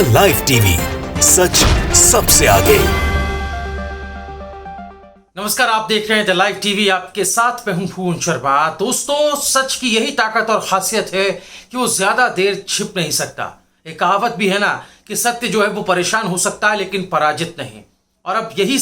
The live TV, सच सबसे आगे। नमस्कार, आप देख रहे हैं द लाइव टीवी। आपके साथ मैं हूं भुवन शर्मा। दोस्तों, सच की यही ताकत और खासियत है कि वो ज्यादा देर छिप नहीं सकता। एक कहावत भी है ना कि सत्य जो है वो परेशान हो सकता है लेकिन पराजित नहीं। और अब यही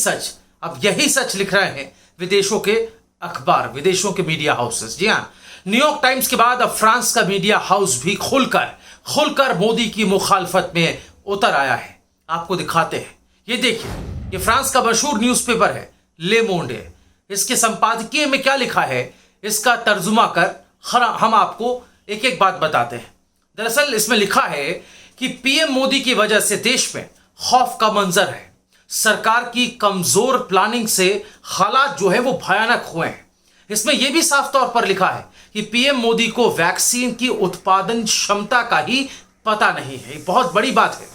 सच लिख रहे हैं विदेशों के अखबार, विदेशों के मीडिया हाउसेस। जी हाँ, न्यूयॉर्क टाइम्स के बाद अब फ्रांस का मीडिया हाउस भी खुलकर मोदी की मुखालफत में उतर आया है। आपको दिखाते हैं, ये देखिए, ये फ्रांस का मशहूर न्यूज़पेपर है ले मोंडे। इसके संपादकीय में क्या लिखा है, इसका तर्जुमा कर हम आपको एक एक बात बताते हैं। दरअसल इसमें लिखा है कि पीएम मोदी की वजह से देश में खौफ का मंजर है। सरकार की कमजोर प्लानिंग से हालात जो है वो भयानक हुए हैं। इसमें यह भी साफ तौर पर लिखा है कि पीएम मोदी को वैक्सीन की उत्पादन क्षमता का ही पता नहीं है। बहुत बड़ी बात है।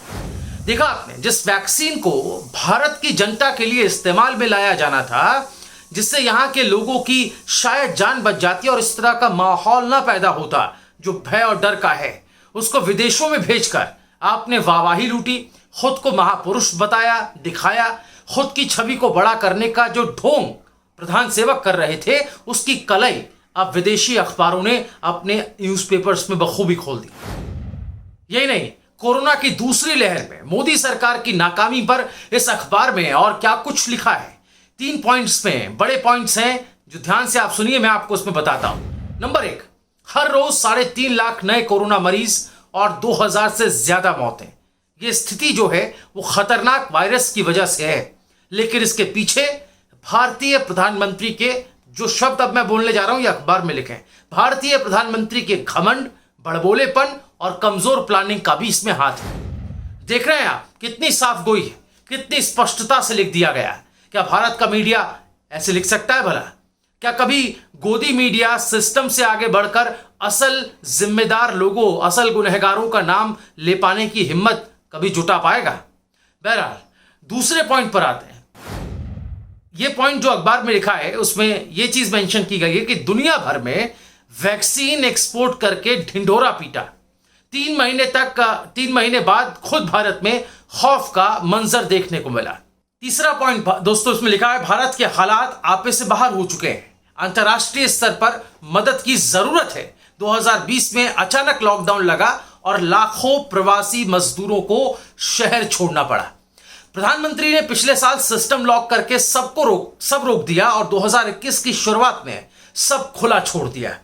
देखा आपने, जिस वैक्सीन को भारत की जनता के लिए इस्तेमाल में लाया जाना था, जिससे यहां के लोगों की शायद जान बच जाती और इस तरह का माहौल ना पैदा होता जो भय और डर का है, उसको विदेशों में भेजकर आपने वाहवाही लूटी, खुद को महापुरुष बताया, दिखाया। खुद की छवि को बड़ा करने का जो ढोंग प्रधान सेवक कर रहे थे, उसकी कलई अब विदेशी अखबारों ने अपने न्यूज़पेपर्स में बखूबी खोल दी। यही नहीं, कोरोना की दूसरी लहर में मोदी सरकार की नाकामी पर इस अखबार में और क्या कुछ लिखा है। 3 पॉइंट्स में बड़े पॉइंट्स हैं जो ध्यान से आप सुनिए, मैं आपको उसमें बताता हूं। नंबर 1, हर रोज 3.5 लाख नए कोरोना मरीज और 2000 से ज्यादा मौतें। यह स्थिति जो है वो खतरनाक वायरस की वजह से है, लेकिन इसके पीछे भारतीय प्रधानमंत्री के, जो शब्द अब मैं बोलने जा रहा हूं ये अखबार में लिखे हैं, भारतीय प्रधानमंत्री के घमंड, बड़बोलेपन और कमजोर प्लानिंग का भी इसमें हाथ है। देख रहे हैं आप, कितनी साफ गोई है, कितनी स्पष्टता से लिख दिया गया है। क्या भारत का मीडिया ऐसे लिख सकता है भला? क्या कभी गोदी मीडिया सिस्टम से आगे बढ़कर असल जिम्मेदार लोगों, असल गुनहगारों का नाम ले पाने की हिम्मत कभी जुटा पाएगा? बहरहाल, दूसरे पॉइंट पर आते हैं। ये पॉइंट जो अखबार में लिखा है उसमें यह चीज मेंशन की गई है कि दुनिया भर में वैक्सीन एक्सपोर्ट करके ढिंढोरा पीटा। 3 महीने बाद खुद भारत में खौफ का मंजर देखने को मिला। तीसरा पॉइंट दोस्तों इसमें लिखा है, भारत के हालात आपे से बाहर हो चुके हैं। अंतर्राष्ट्रीय स्तर पर मदद की जरूरत है। 2020 में अचानक लॉकडाउन लगा और लाखों प्रवासी मजदूरों को शहर छोड़ना पड़ा। प्रधानमंत्री ने पिछले साल सिस्टम लॉक करके सब रोक दिया और 2021 की शुरुआत में सब खुला छोड़ दिया।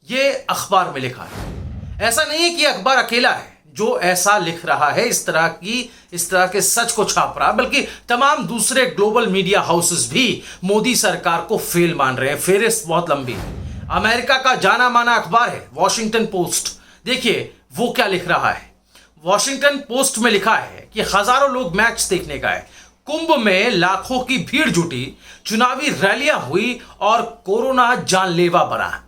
ये अखबार में लिखा है। ऐसा नहीं है कि अखबार अकेला है जो ऐसा लिख रहा है, इस तरह के सच को छाप रहा, बल्कि तमाम दूसरे ग्लोबल मीडिया हाउसेस भी मोदी सरकार को फेल मान रहे हैं। फेरिस्त बहुत लंबी है। अमेरिका का जाना माना अखबार है वॉशिंगटन पोस्ट। देखिए वो क्या लिख रहा है। वॉशिंगटन पोस्ट में लिखा है कि हजारों लोग मैच देखने गए, कुंभ में लाखों की भीड़ जुटी, चुनावी रैलियां हुई और कोरोना जानलेवा बना।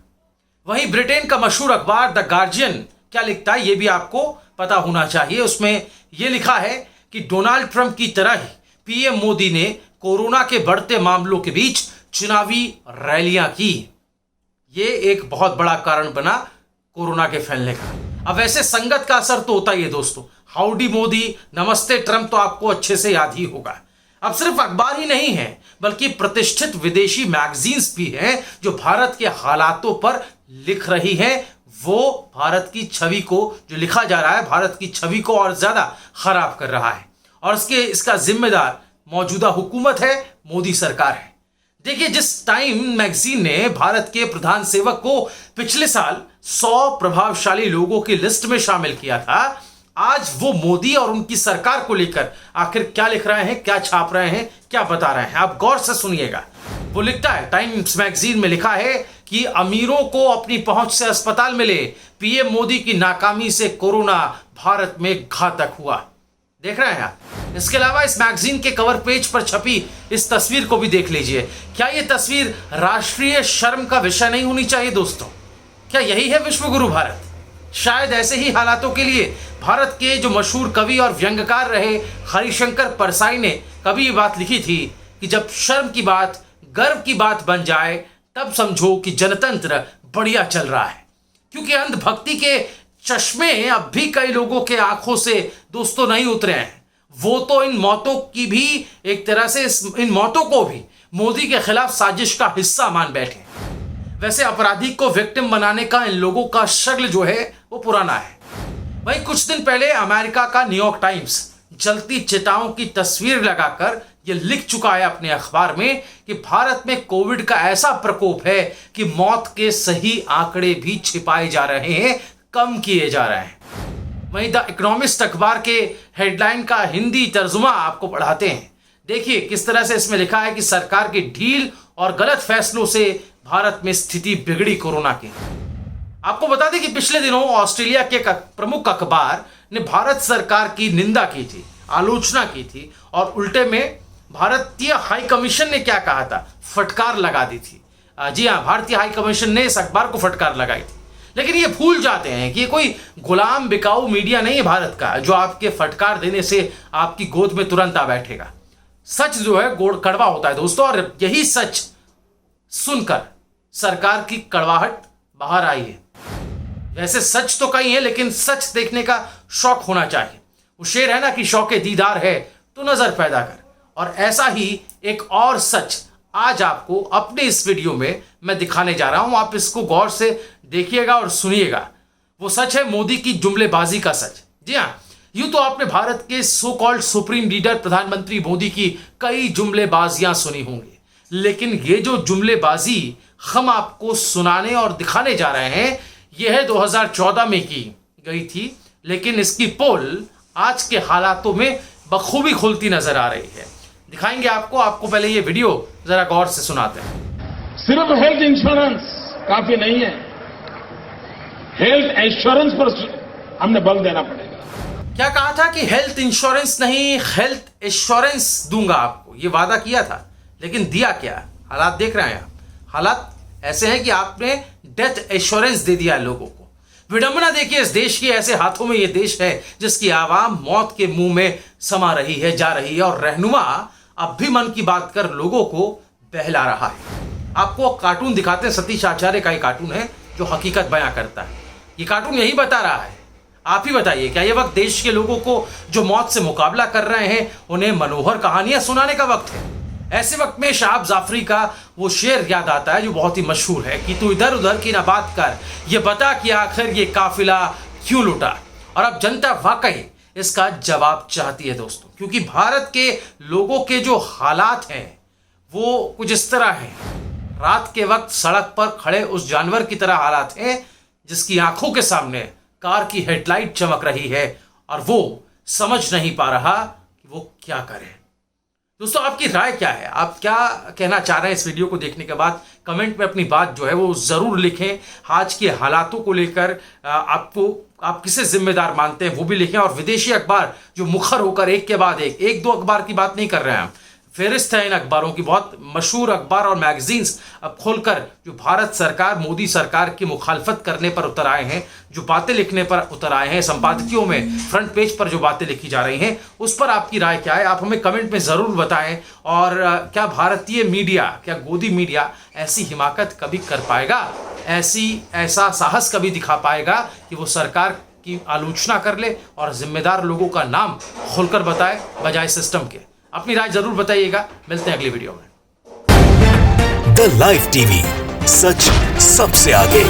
वहीं ब्रिटेन का मशहूर अखबार द गार्जियन क्या लिखता है ये भी आपको पता होना चाहिए। उसमें यह लिखा है कि डोनाल्ड ट्रंप की तरह ही पीएम मोदी ने कोरोना के बढ़ते मामलों के बीच चुनावी रैलियां की। यह एक बहुत बड़ा कारण बना कोरोना के फैलने का। अब वैसे संगत का असर तो होता ही है दोस्तों। हाउडी मोदी, नमस्ते ट्रंप तो आपको अच्छे से याद ही होगा। अब सिर्फ अखबार ही नहीं है, बल्कि प्रतिष्ठित विदेशी मैगजीन्स भी हैं जो भारत के हालातों पर लिख रही हैं। वो भारत की छवि को, जो लिखा जा रहा है, भारत की छवि को और ज्यादा खराब कर रहा है। और इसका जिम्मेदार मौजूदा हुकूमत है, मोदी सरकार है। देखिए, जिस टाइम मैगजीन ने भारत के प्रधान सेवक को पिछले साल 100 प्रभावशाली लोगों की लिस्ट में शामिल किया था, आज वो मोदी और उनकी सरकार को लेकर आखिर क्या लिख रहे हैं, क्या छाप रहे हैं, क्या बता रहे हैं, आप गौर से सुनिएगा। वो लिखता है, टाइम्स मैगजीन में लिखा है कि अमीरों को अपनी पहुंच से अस्पताल मिले, पीएम मोदी की नाकामी से कोरोना भारत में घातक हुआ। देख रहे हैं आप। इसके अलावा इस मैगजीन के कवर पेज पर छपी इस तस्वीर को भी देख लीजिए। क्या यह तस्वीर राष्ट्रीय शर्म का विषय नहीं होनी चाहिए दोस्तों? क्या यही है विश्वगुरु भारत? शायद ऐसे ही हालातों के लिए भारत के जो मशहूर कवि और व्यंग्यकार रहे हरिशंकर परसाई ने कभी ये बात लिखी थी कि जब शर्म की बात गर्व की बात बन जाए तब समझो कि जनतंत्र बढ़िया चल रहा है। क्योंकि अंधभक्ति के चश्मे अब भी कई लोगों के आंखों से दोस्तों नहीं उतरे हैं। वो तो इन मौतों की भी एक तरह से इन मौतों को भी मोदी के खिलाफ साजिश का हिस्सा मान बैठे। वैसे अपराधी को विक्टिम बनाने का इन लोगों का शक्ल जो है वो पुराना है। वहीं कुछ दिन पहले अमेरिका का न्यूयॉर्क टाइम्स जलती चिताओं की तस्वीर लगाकर ये लिख चुका है अपने अखबार में कि भारत में कोविड का ऐसा प्रकोप है कि मौत के सही आंकड़े भी छिपाए जा रहे हैं, कम किए जा रहे हैं। वहीं द इकोनॉमिस्ट अखबार के हेडलाइन का हिंदी तर्जुमा आपको पढ़ाते हैं। देखिए किस तरह से इसमें लिखा है कि सरकार की ढील और गलत फैसलों से भारत में स्थिति बिगड़ी कोरोना की। आपको बता दें कि पिछले दिनों ऑस्ट्रेलिया के प्रमुख अखबार ने भारत सरकार की निंदा की थी, आलोचना की थी और उल्टे में भारतीय हाई कमीशन ने क्या कहा था, फटकार लगा दी थी। जी हाँ, भारतीय हाई कमीशन ने इस अखबार को फटकार लगाई थी। लेकिन ये भूल जाते हैं कि ये कोई गुलाम बिकाऊ मीडिया नहीं है भारत का, जो आपके फटकार देने से आपकी गोद में तुरंत आ बैठेगा। सच जो है गोड़ कड़वा होता है दोस्तों, और यही सच सुनकर सरकार की कड़वाहट बाहर आई है। वैसे सच तो कई है, लेकिन सच देखने का शौक होना चाहिए। वो शेर है ना कि शौके दीदार है तो नजर पैदा कर। और ऐसा ही एक और सच आज आपको अपने इस वीडियो में मैं दिखाने जा रहा हूं। आप इसको गौर से देखिएगा और सुनिएगा। वो सच है मोदी की जुमलेबाजी का सच। जी हाँ, यूं तो आपने भारत के सो कॉल्ड सुप्रीम लीडर प्रधानमंत्री मोदी की कई जुमलेबाजियां सुनी होंगी, लेकिन ये जो जुमलेबाजी हम आपको सुनाने और दिखाने जा रहे हैं, यह है 2014 में की गई थी, लेकिन इसकी पोल आज के हालातों में बखूबी खुलती नजर आ रही है। दिखाएंगे आपको पहले ये वीडियो जरा गौर से सुनाते हैं। सिर्फ हेल्थ इंश्योरेंस काफी नहीं है, हेल्थ इंश्योरेंस पर हमने बल देना पड़ेगा। क्या कहा था कि हेल्थ इंश्योरेंस नहीं, हेल्थ इंश्योरेंस दूंगा आपको, ये वादा किया था, लेकिन दिया क्या? हालात देख रहे हैं आप। हालात ऐसे हैं कि आपने डेथ इंश्योरेंस दे दिया लोगों को। विडंबना देखिए इस देश की, ऐसे हाथों में ये देश है जिसकी आवाम मौत के मुंह में समा रही है, जा रही है, और रहनुमा अब भी मन की बात कर लोगों को बहला रहा है। आपको कार्टून दिखाते हैं, सतीश आचार्य का ये कार्टून है जो हकीकत बयां करता है। ये कार्टून यही बता रहा है। आप ही बताइए, क्या ये वक्त देश के लोगों को जो मौत से मुकाबला कर रहे हैं उन्हें मनोहर कहानियां सुनाने का वक्त है? ऐसे वक्त में शाहब जाफरी का वो शेर याद आता है जो बहुत ही मशहूर है कि तू इधर उधर की ना बात कर, ये बता कि आखिर ये काफिला क्यों लुटा। और अब जनता वाकई इसका जवाब चाहती है दोस्तों, क्योंकि भारत के लोगों के जो हालात हैं वो कुछ इस तरह हैं। रात के वक्त सड़क पर खड़े उस जानवर की तरह हालात हैं जिसकी आंखों के सामने कार की हेडलाइट चमक रही है और वो समझ नहीं पा रहा कि वो क्या करे। दोस्तों आपकी राय क्या है? आप क्या कहना चाह रहे हैं इस वीडियो को देखने के बाद? कमेंट में अपनी बात जो है वो जरूर लिखें। आज के हालातों को लेकर आप किसे जिम्मेदार मानते हैं वो भी लिखें। और विदेशी अखबार जो मुखर होकर एक के बाद एक दो अखबार की बात नहीं कर रहे हैं हम, फेरिस्त है इन अखबारों की, बहुत मशहूर अखबार और मैगजीन्स अब खोलकर जो भारत सरकार, मोदी सरकार की मुखालफत करने पर उतर आए हैं, जो बातें लिखने पर उतर आए हैं, संपादकियों में फ्रंट पेज पर जो बातें लिखी जा रही हैं, उस पर आपकी राय क्या है? आप हमें कमेंट में ज़रूर बताएं। और क्या भारतीय मीडिया, क्या गोदी मीडिया ऐसी हिमाकत कभी कर पाएगा, ऐसा साहस कभी दिखा पाएगा कि वो सरकार की आलोचना कर ले और जिम्मेदार लोगों का नाम खुलकर बताए बजाय सिस्टम के? अपनी राय जरूर बताइएगा। मिलते हैं अगली वीडियो में। द लाइव टीवी, सच सबसे आगे।